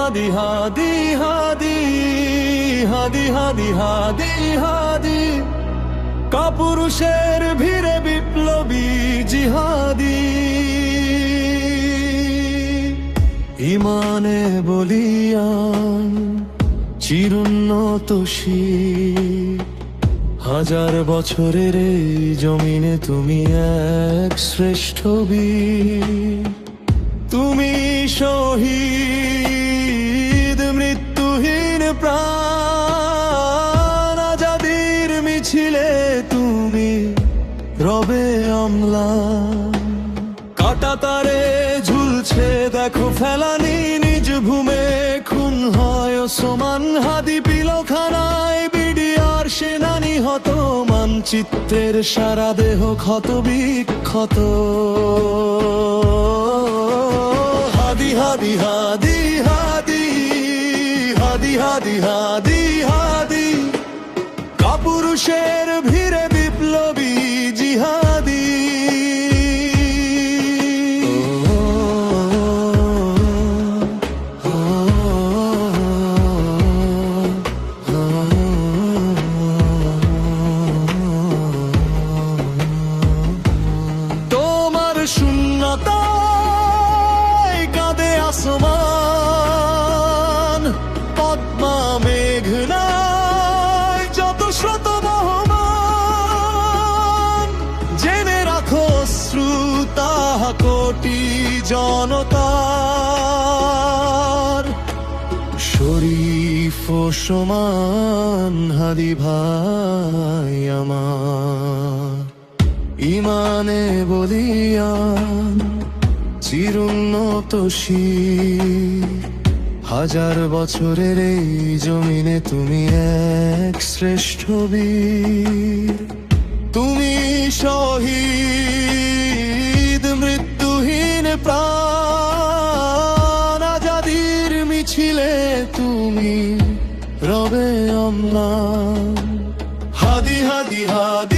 হাদি হাদি হাদি হাদি হাদি হাদি হাদি কাপুরুষের ভিড়ে বিপ্লবী জিহাদি ইমানে বলিয়ান চিরুন্নত শির হাজার বছরের এই জমিনে তুমি এক শ্রেষ্ঠ বীর তুমি শহীদ মৃত্যুহীন প্রাণ আজাদির মিছিলে তুমি রবে আমলা কাঁটাতারে ঝুলছে দেখো ফেলানি নিজ ভূমে খুন হয় ওসমান হাদি পিলখানায় বিডিআর সেনানি হত মানচিত্রের সারা দেহ ক্ষত বিক্ষত হাদি হাদি হাদি হাদি হাদি হাদি হাদি হাদি কাপুরুষের ভিড়ে বিপ্লবী জিহাদি শূন্যতায় কাঁদে আসমান পদ্মা মেঘনায় যত স্রোত বহমান জেনে রাখো শ্রুতা কোটি জনতার শরীফ ও সমান হাদি ভাই আমার ইমানে বলিয়ান চিরুন্নত শির হাজার বছরের এই জমিনে তুমি এক শ্রেষ্ঠ বীর তুমি শহীদ মৃত্যুহীন প্রাণ আজাদির মিছিলে তুমি রবে অম্লান হাদি হাদি হাদি